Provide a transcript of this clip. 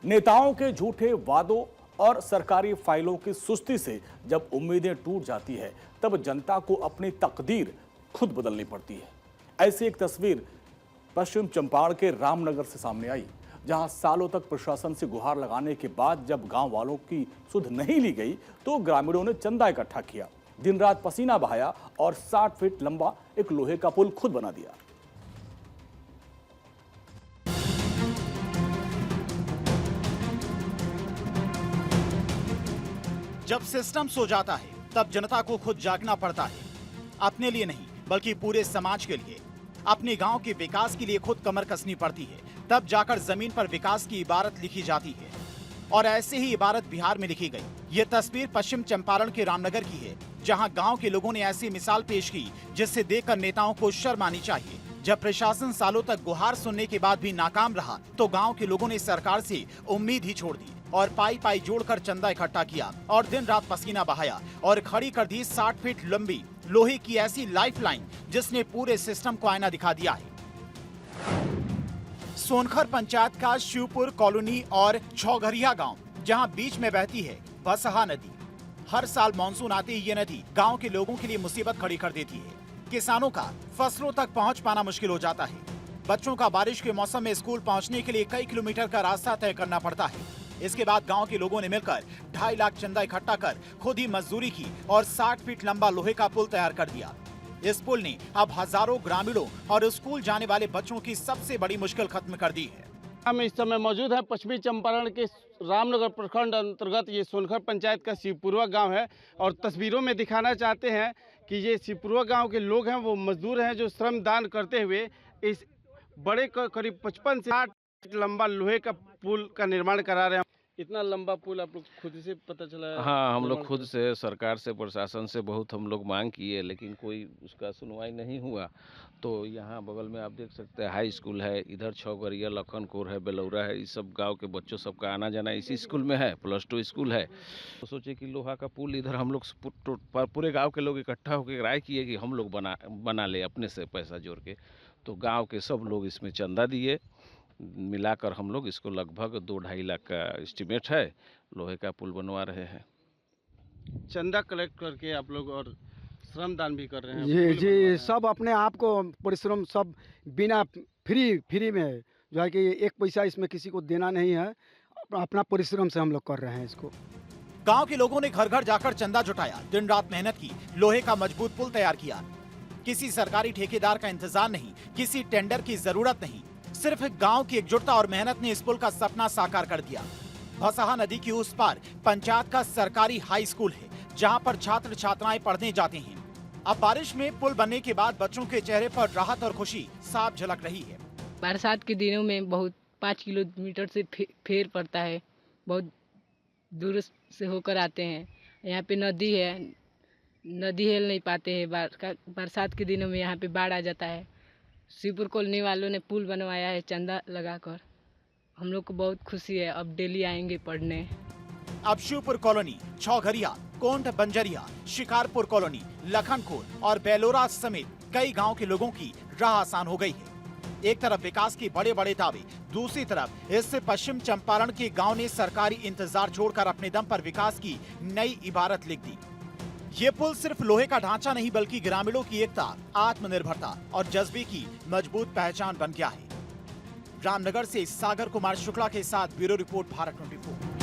नेताओं के झूठे वादों और सरकारी फाइलों की सुस्ती से जब उम्मीदें टूट जाती है तब जनता को अपनी तकदीर खुद बदलनी पड़ती है। ऐसी एक तस्वीर पश्चिम चंपारण के रामनगर से सामने आई, जहां सालों तक प्रशासन से गुहार लगाने के बाद जब गांव वालों की सुध नहीं ली गई तो ग्रामीणों ने चंदा इकट्ठा किया, दिन रात पसीना बहाया और 60 फीट लंबा एक लोहे का पुल खुद बना दिया। जब सिस्टम सो जाता है तब जनता को खुद जागना पड़ता है, अपने लिए नहीं बल्कि पूरे समाज के लिए। अपने गांव के विकास के लिए खुद कमर कसनी पड़ती है, तब जाकर जमीन पर विकास की इबारत लिखी जाती है। और ऐसे ही इबारत बिहार में लिखी गई। ये तस्वीर पश्चिम चंपारण के रामनगर की है, जहां गांव के लोगों ने ऐसी मिसाल पेश की जिससे देखकर नेताओं को शर्म आनी चाहिए। जब प्रशासन सालों तक गुहार सुनने के बाद भी नाकाम रहा तो गांव के लोगों ने सरकार से उम्मीद ही छोड़ दी और पाई पाई जोड़कर चंदा इकट्ठा किया और दिन रात पसीना बहाया और खड़ी कर दी 60 फीट लंबी लोहे की ऐसी लाइफलाइन जिसने पूरे सिस्टम को आईना दिखा दिया है। सोनखर पंचायत का शिवपुर कॉलोनी और छौघरिया गांव, जहां बीच में बहती है बसहा नदी। हर साल मानसून आते ही ये नदी गांव के लोगों के लिए मुसीबत खड़ी कर देती है। किसानों का फसलों तक पहुंच पाना मुश्किल हो जाता है। बच्चों का बारिश के मौसम में स्कूल पहुंचने के लिए कई किलोमीटर का रास्ता तय करना पड़ता है। इसके बाद गांव के लोगों ने मिलकर 2.5 लाख चंदा इकट्ठा कर खुद ही मजदूरी की और 60 फीट लंबा लोहे का पुल तैयार कर दिया। इस पुल ने अब हजारों ग्रामीणों और स्कूल जाने वाले बच्चों की सबसे बड़ी मुश्किल खत्म कर दी है। हम इस समय मौजूद हैं पश्चिमी चंपारण के रामनगर प्रखंड अंतर्गत ये सोनखर पंचायत का शिवपुरवा गांव है और तस्वीरों में दिखाना चाहते हैं कि ये शिवपुरवा गांव के लोग हैं, वो मजदूर हैं जो श्रम दान करते हुए इस बड़े करीब 55 से 60 लंबा लोहे का पुल का निर्माण करा रहे हैं। इतना लंबा पुल आप लोग खुद से पता चला है? हाँ, हम लोग खुद से, सरकार से, प्रशासन से बहुत हम लोग मांग किए, लेकिन कोई उसका सुनवाई नहीं हुआ। तो यहाँ बगल में आप देख सकते हैं हाई स्कूल है, इधर छौगरिया, लखनपुर है, बेलौरा है, इस सब गांव के बच्चों सबका आना जाना इसी स्कूल में है, +2 स्कूल है। तो सोचे कि लोहा का पुल इधर हम लोग पूरे गाँव के लोग इकट्ठा होकर राय किए कि हम लोग बना ले अपने से पैसा जोड़ के। तो गाँव के सब लोग इसमें चंदा दिए, मिलाकर हम लोग इसको लगभग 2-2.5 लाख का एस्टिमेट है, लोहे का पुल बनवा रहे हैं। चंदा कलेक्ट करके आप लोग और श्रमदान भी कर रहे हैं? जी, सब अपने आप को परिश्रम सब बिना फ्री में है, जो है कि 1 पैसा इसमें किसी को देना नहीं है, अपना परिश्रम से हम लोग कर रहे हैं इसको। गांव के लोगों ने घर घर जाकर चंदा जुटाया, दिन रात मेहनत की, लोहे का मजबूत पुल तैयार किया। किसी सरकारी ठेकेदार का इंतजार नहीं, किसी टेंडर की जरूरत नहीं, सिर्फ गांव की एकजुटता और मेहनत ने इस पुल का सपना साकार कर दिया। भसहा नदी की उस पार पंचायत का सरकारी हाई स्कूल है, जहां पर छात्र छात्राएं पढ़ने जाते हैं। अब बारिश में पुल बनने के बाद बच्चों के चेहरे पर राहत और खुशी साफ झलक रही है। बरसात के दिनों में बहुत 5 किलोमीटर से फेर पड़ता है, बहुत दूर से होकर आते हैं। यहाँ पे नदी है, नदी हिल नहीं पाते हैं, बरसात के दिनों में यहाँ पे बाढ़ आ जाता है। शिवपुर कॉलोनी वालों ने पुल बनवाया है चंदा लगाकर, हम लोग को बहुत खुशी है। अब डेली आएंगे पढ़ने। अब शिवपुर कॉलोनी, छौघरिया, कोंड बंजरिया, शिकारपुर कॉलोनी, लखनपुर और बेलोरा समेत कई गांव के लोगों की राह आसान हो गई है। एक तरफ विकास के बड़े बड़े दावे, दूसरी तरफ इससे पश्चिम चंपारण के गांव ने सरकारी इंतजार छोड़कर अपने दम पर विकास की नई इबारत लिख दी। ये पुल सिर्फ लोहे का ढांचा नहीं बल्कि ग्रामीणों की एकता, आत्मनिर्भरता और जज्बे की मजबूत पहचान बन गया है। रामनगर से सागर कुमार शुक्ला के साथ ब्यूरो रिपोर्ट, भारत 24।